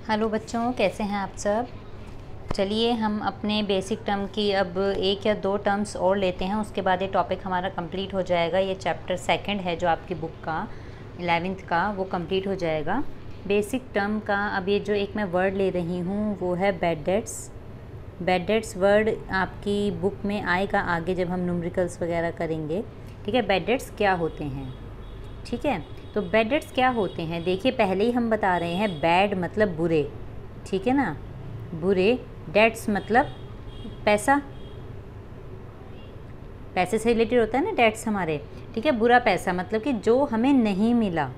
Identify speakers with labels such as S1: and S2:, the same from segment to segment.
S1: Hello बच्चों, कैसे हैं आप सब। चलिए हम अपने बेसिक टर्म की अब एक या दो टर्म्स और लेते हैं, उसके बाद ये टॉपिक हमारा कंप्लीट हो जाएगा। ये चैप्टर सेकंड है जो आपकी बुक का 11th का, वो कंप्लीट हो जाएगा। बेसिक टर्म का अब ये जो एक मैं वर्ड ले रही हूँ वो है bad debts. Bad debts word आपकी बुक में आएगा आगे जब हम न्यूमेरिकल्स वगैरह करेंगे। ठीक है, बैड डेट्स क्या होते हैं। ठीक है, तो बैड डेट्स क्या होते हैं, देखिए पहले ही हम बता रहे हैं बैड मतलब बुरे। ठीक है ना, बुरे। डेट्स मतलब पैसा, पैसे से रिलेटेड होता है ना डेट्स हमारे। ठीक है, बुरा पैसा मतलब कि जो हमें नहीं मिला,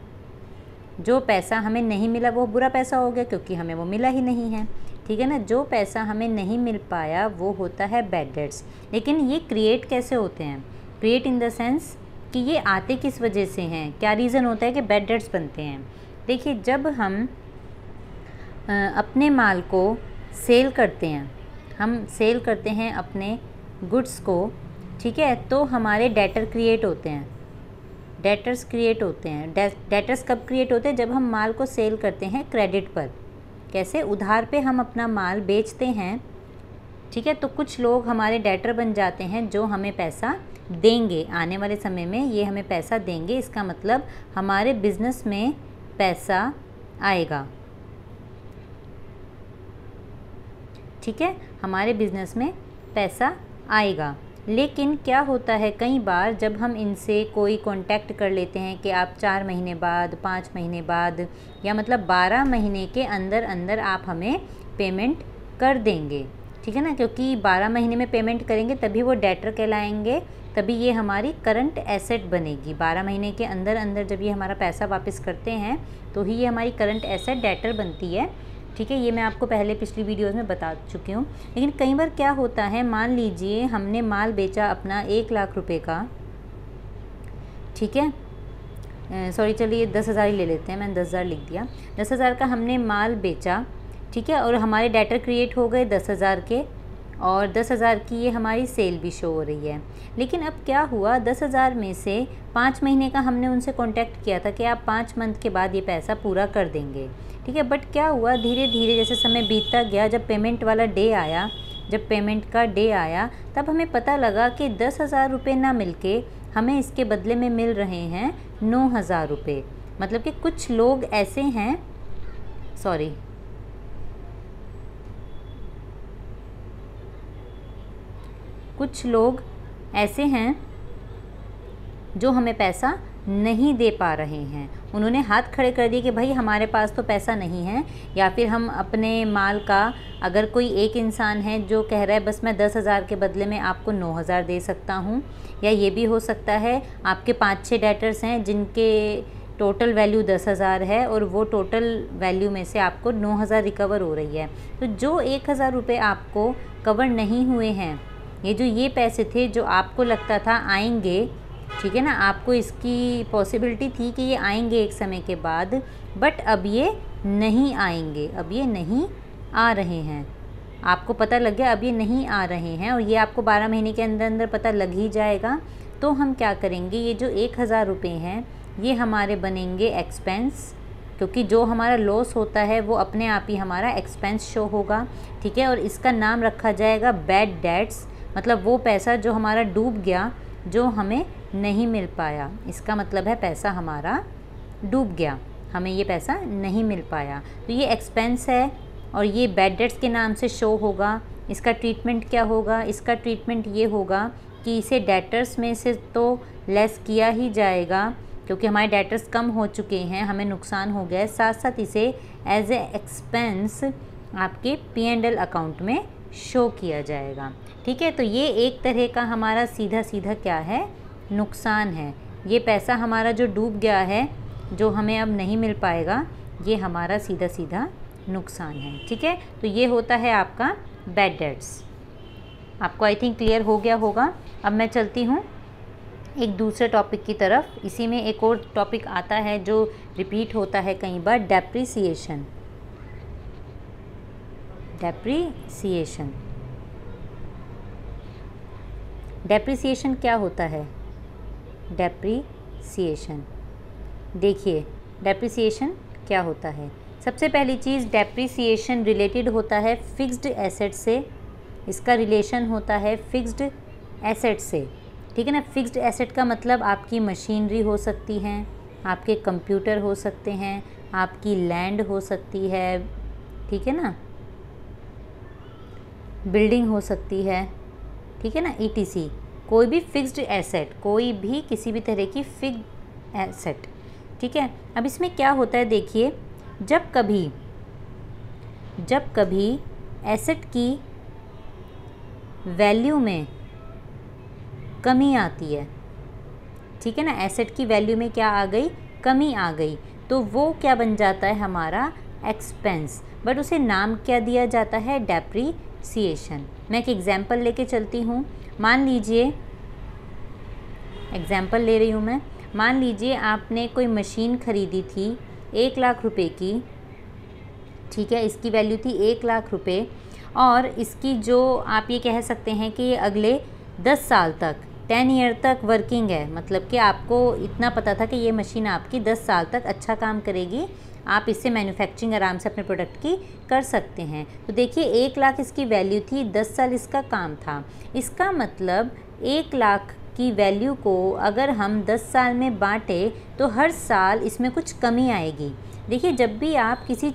S1: जो पैसा हमें नहीं मिला वो बुरा पैसा हो गया क्योंकि हमें वो मिला ही नहीं है। ठीक है ना, जो पैसा हमें नहीं मिल पाया वो होता है बैड डेट्स। लेकिन ये क्रिएट कैसे होते हैं, क्रिएट इन द सेंस कि ये आते किस वजह से हैं, क्या रीज़न होता है कि बैड डेट्स बनते हैं। देखिए जब हम अपने माल को सेल करते हैं, हम सेल करते हैं अपने गुड्स को, ठीक है, तो हमारे डेटर क्रिएट होते हैं, डेटर्स क्रिएट होते हैं। डेटर्स कब क्रिएट होते हैं, जब हम माल को सेल करते हैं क्रेडिट पर। कैसे, उधार पे हम अपना माल बेचते हैं। ठीक है, तो कुछ लोग हमारे डेटर बन जाते हैं जो हमें पैसा देंगे, आने वाले समय में ये हमें पैसा देंगे। इसका मतलब हमारे बिज़नेस में पैसा आएगा। ठीक है, हमारे बिज़नेस में पैसा आएगा। लेकिन क्या होता है, कई बार जब हम इनसे कोई कांटेक्ट कर लेते हैं कि आप 4 महीने बाद, 5 महीने बाद या मतलब 12 महीने के अंदर अंदर आप हमें पेमेंट कर देंगे। ठीक है ना, क्योंकि 12 महीने में पेमेंट करेंगे तभी वो डेटर कहलाएंगे, तभी ये हमारी करंट एसेट बनेगी। 12 महीने के अंदर अंदर जब ये हमारा पैसा वापस करते हैं तो ही ये हमारी करंट एसेट डेटर बनती है। ठीक है, ये मैं आपको पहले पिछली वीडियोस में बता चुकी हूँ। लेकिन कई बार क्या होता है, मान लीजिए हमने माल बेचा अपना 1 लाख रुपए का। ठीक है, सॉरी चलिए 10,000 ही ले लेते हैं, मैंने 10,000 लिख दिया। 10,000 का हमने माल बेचा, ठीक है, और हमारे डेटर क्रिएट हो गए 10,000 के, और 10,000 की ये हमारी सेल भी शो हो रही है। लेकिन अब क्या हुआ, 10,000 में से 5 महीने का हमने उनसे कांटेक्ट किया था कि आप 5 मंथ के बाद ये पैसा पूरा कर देंगे। ठीक है, बट क्या हुआ, धीरे धीरे जैसे समय बीतता गया, जब पेमेंट वाला डे आया, जब पेमेंट का डे आया तब हमें पता लगा कि 10,000 रुपये ना मिलके हमें इसके बदले में मिल रहे हैं 9,000 रुपये। मतलब कि कुछ लोग ऐसे हैं, सॉरी कुछ लोग ऐसे हैं जो हमें पैसा नहीं दे पा रहे हैं। उन्होंने हाथ खड़े कर दिए कि भाई हमारे पास तो पैसा नहीं है। या फिर हम अपने माल का, अगर कोई एक इंसान है जो कह रहा है बस मैं 10,000 के बदले में आपको 9,000 दे सकता हूँ, या ये भी हो सकता है आपके 5-6 डेटर्स हैं जिनके टोटल वैल्यू 10,000 है और वो टोटल वैल्यू में से आपको 9,000 रिकवर हो रही है। तो जो 1,000 रुपये आपको कवर नहीं हुए हैं, ये पैसे थे जो आपको लगता था आएंगे, ठीक है ना, आपको इसकी पॉसिबिलिटी थी कि ये आएंगे एक समय के बाद, बट अब ये नहीं आएंगे, अब ये नहीं आ रहे हैं। आपको पता लग गया अब ये नहीं आ रहे हैं और ये आपको 12 महीने के अंदर अंदर पता लग ही जाएगा। तो हम क्या करेंगे, ये जो 1,000 रुपये हैं ये हमारे बनेंगे एक्सपेंस, क्योंकि जो हमारा लॉस होता है वो अपने आप ही हमारा एक्सपेंस शो होगा। ठीक है, और इसका नाम रखा जाएगा बैड डेट्स, मतलब वो पैसा जो हमारा डूब गया, जो हमें नहीं मिल पाया, इसका मतलब है पैसा हमारा डूब गया, हमें ये पैसा नहीं मिल पाया। तो ये एक्सपेंस है और ये बैड डेट्स के नाम से शो होगा। इसका ट्रीटमेंट क्या होगा, इसका ट्रीटमेंट ये होगा कि इसे डेटर्स में से तो लेस किया ही जाएगा क्योंकि हमारे डेटर्स कम हो चुके हैं, हमें नुकसान हो गया है, साथ साथ इसे एज ए एक्सपेंस आपके P&L अकाउंट में शो किया जाएगा। ठीक है, तो ये एक तरह का हमारा सीधा सीधा क्या है, नुकसान है। ये पैसा हमारा जो डूब गया है, जो हमें अब नहीं मिल पाएगा, ये हमारा सीधा सीधा नुकसान है। ठीक है, तो ये होता है आपका बैड डेट्स। आपको आई थिंक क्लियर हो गया होगा। अब मैं चलती हूँ एक दूसरे टॉपिक की तरफ। इसी में एक और टॉपिक आता है जो रिपीट होता है कई बार, डेप्रिसिएशन। डेप्रिसिएशन, डेप्रिसिएशन क्या होता है, डेप्रिसिएशन देखिए डेप्रिसिएशन क्या होता है। सबसे पहली चीज़, डेप्रिसिएशन रिलेटेड होता है फिक्स्ड एसेट से, इसका रिलेशन होता है फिक्स्ड एसेट से, ठीक है ना। फिक्स्ड एसेट का मतलब आपकी मशीनरी हो सकती हैं, आपके कंप्यूटर हो सकते हैं, आपकी लैंड हो सकती है, ठीक है ना, बिल्डिंग हो सकती है, ठीक है ना, ETC। कोई भी फिक्स्ड एसेट, कोई भी किसी भी तरह की फिक्स्ड एसेट, ठीक है। अब इसमें क्या होता है देखिए, जब कभी एसेट की वैल्यू में कमी आती है, ठीक है ना, एसेट की वैल्यू में क्या आ गई, कमी आ गई, तो वो क्या बन जाता है, हमारा एक्सपेंस, बट उसे नाम क्या दिया जाता है, डेप्रीसिएशन। मैं एक एग्जांपल लेके चलती हूँ। मान लीजिए, एग्जांपल ले रही हूँ मैं, मान लीजिए आपने कोई मशीन ख़रीदी थी 1 लाख रुपए की, ठीक है, इसकी वैल्यू थी 1 लाख रुपए, और इसकी जो आप ये कह सकते हैं कि ये अगले 10 साल तक, 10 ईयर तक वर्किंग है, मतलब कि आपको इतना पता था कि ये मशीन आपकी 10 साल तक अच्छा काम करेगी, आप इससे मैन्युफैक्चरिंग आराम से अपने प्रोडक्ट की कर सकते हैं। तो देखिए 1 लाख इसकी वैल्यू थी, 10 साल इसका काम था। इसका मतलब 1 लाख की वैल्यू को अगर हम 10 साल में बांटें तो हर साल इसमें कुछ कमी आएगी। देखिए जब भी आप किसी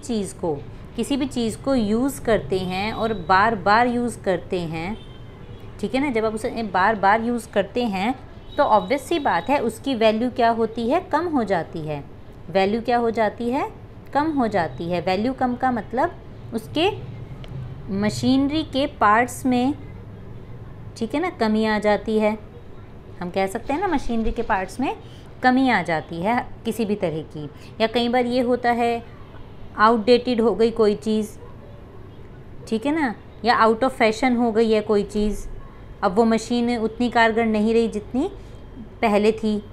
S1: भी चीज़ को यूज़ करते हैं और बार बार यूज़ करते हैं, ठीक है ना, जब आप उसे बार बार यूज़ करते हैं तो ऑब्वियस सी बात है उसकी वैल्यू क्या होती है, कम हो जाती है। वैल्यू क्या हो जाती है, कम हो जाती है। वैल्यू कम का मतलब उसके मशीनरी के पार्ट्स में, ठीक है ना, कमी आ जाती है। हम कह सकते हैं ना मशीनरी के पार्ट्स में कमी आ जाती है किसी भी तरह की। या कई बार ये होता है आउटडेटेड हो गई कोई चीज़, ठीक है ना, या आउट ऑफ फैशन हो गई है कोई चीज़, अब वो मशीन उतनी कारगर नहीं रही जितनी पहले थी।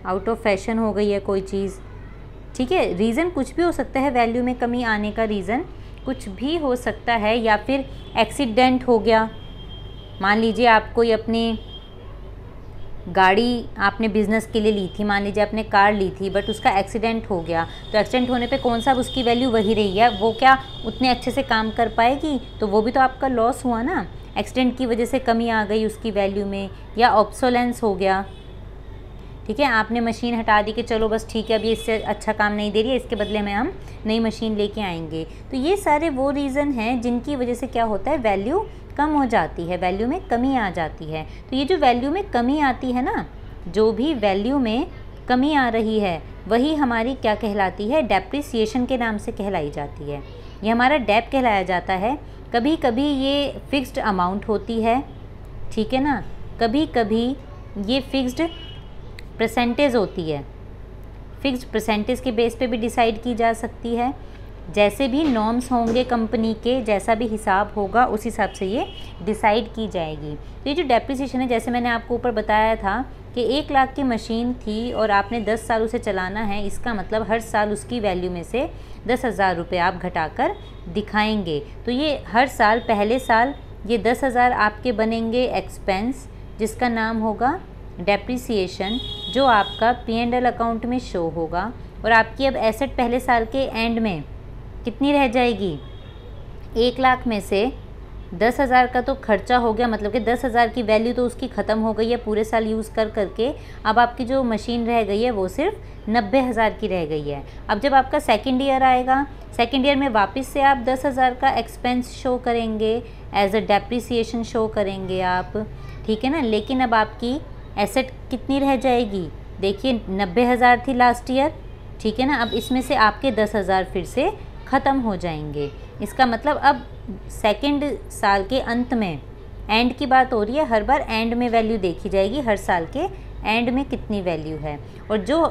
S1: आउट ऑफ फैशन हो गई है कोई चीज़, ठीक है। रीज़न कुछ भी हो सकता है, वैल्यू में कमी आने का रीज़न कुछ भी हो सकता है। या फिर एक्सीडेंट हो गया, मान लीजिए आप कोई अपनी गाड़ी आपने बिज़नेस के लिए ली थी, मान लीजिए आपने कार ली थी, बट उसका एक्सीडेंट हो गया, तो एक्सीडेंट होने पे कौन सा उसकी वैल्यू वही रही है, वो क्या उतने अच्छे से काम कर पाएगी, तो वो भी तो आपका लॉस हुआ ना। एक्सीडेंट की वजह से कमी आ गई उसकी वैल्यू में। या ऑब्सोलेंस हो गया, ठीक है, आपने मशीन हटा दी कि चलो बस ठीक है अभी इससे अच्छा काम नहीं दे रही है, इसके बदले में हम नई मशीन लेके आएंगे। तो ये सारे वो रीज़न हैं जिनकी वजह से क्या होता है, वैल्यू कम हो जाती है, वैल्यू में कमी आ जाती है। तो ये जो वैल्यू में कमी आती है ना, जो भी वैल्यू में कमी आ रही है वही हमारी क्या कहलाती है, डेप्रिसिएशन के नाम से कहलाई जाती है। ये हमारा डेप कहलाया जाता है। कभी कभी ये फिक्स्ड अमाउंट होती है, ठीक है ना, कभी कभी ये फिक्स्ड परसेंटेज होती है, फिक्स्ड परसेंटेज के बेस पे भी डिसाइड की जा सकती है। जैसे भी नॉर्म्स होंगे कंपनी के, जैसा भी हिसाब होगा उस हिसाब से ये डिसाइड की जाएगी। तो ये जो डेप्रिसिएशन है, जैसे मैंने आपको ऊपर बताया था कि 1 लाख की मशीन थी और आपने 10 साल उसे चलाना है, इसका मतलब हर साल उसकी वैल्यू में से 10,000 रुपये आप घटाकर दिखाएंगे। तो ये हर साल, पहले साल ये 10,000 आपके बनेंगे एक्सपेंस, जिसका नाम होगा डेप्रिसिएशन, जो आपका P&L अकाउंट में शो होगा। और आपकी अब एसेट पहले साल के एंड में कितनी रह जाएगी, 1 लाख में से 10,000 का तो खर्चा हो गया, मतलब कि 10,000 की वैल्यू तो उसकी ख़त्म हो गई है पूरे साल यूज़ कर करके। अब आपकी जो मशीन रह गई है वो सिर्फ 90,000 की रह गई है। अब जब आपका सेकेंड ईयर आएगा, सेकेंड ईयर में वापस से आप 10,000 का एक्सपेंस शो करेंगे, एज अ डेप्रिसिएशन शो करेंगे आप, ठीक है ना। लेकिन अब आपकी एसेट कितनी रह जाएगी, देखिए 90,000 थी लास्ट ईयर, ठीक है ना। अब इसमें से आपके 10,000 फिर से ख़त्म हो जाएंगे। इसका मतलब अब सेकंड साल के अंत में, एंड की बात हो रही है, हर बार एंड में वैल्यू देखी जाएगी, हर साल के एंड में कितनी वैल्यू है। और जो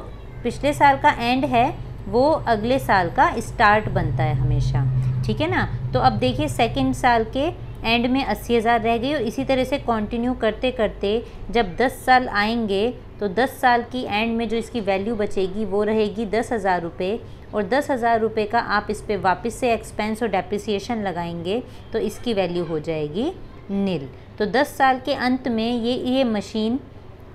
S1: पिछले साल का एंड है वो अगले साल का स्टार्ट बनता है हमेशा, ठीक है ना। तो अब देखिए सेकंड साल के एंड में 80,000 रह गई, और इसी तरह से कंटिन्यू करते करते जब 10 साल आएंगे तो 10 साल की एंड में जो इसकी वैल्यू बचेगी वो रहेगी 10,000 रुपये। और 10,000 रुपये का आप इस पर वापस से एक्सपेंस और डेप्रिसिएशन लगाएंगे तो इसकी वैल्यू हो जाएगी नील। तो 10 साल के अंत में ये मशीन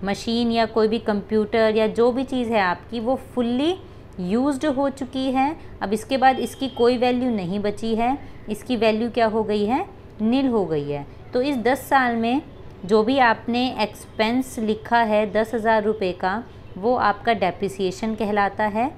S1: मशीन या कोई भी कंप्यूटर या जो भी चीज़ है आपकी वो फुल्ली यूज्ड हो चुकी है, अब इसके बाद इसकी कोई वैल्यू नहीं बची है, इसकी वैल्यू क्या हो गई है, नील हो गई है। तो इस 10 साल में जो भी आपने एक्सपेंस लिखा है 10,000 रुपये का, वो आपका डेप्रिसिएशन कहलाता है,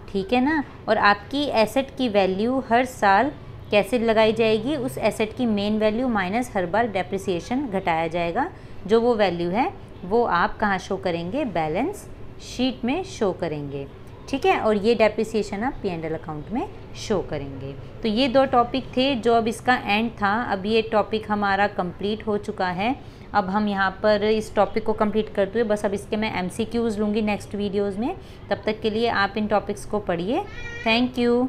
S1: ठीक है ना। और आपकी एसेट की वैल्यू हर साल कैसे लगाई जाएगी, उस एसेट की मेन वैल्यू माइनस हर बार डेप्रिसिएशन घटाया जाएगा। जो वो वैल्यू है वो आप कहाँ शो करेंगे, बैलेंस शीट में शो करेंगे, ठीक है। और ये डेप्रिसिएशन आप P&L अकाउंट में शो करेंगे। तो ये 2 टॉपिक थे जो अब इसका एंड था। अब ये टॉपिक हमारा कंप्लीट हो चुका है। अब हम यहाँ पर इस टॉपिक को कंप्लीट करते हुए बस अब इसके मैं MCQs लूँगी नेक्स्ट वीडियोज़ में। तब तक के लिए आप इन टॉपिक्स को पढ़िए। Thank you.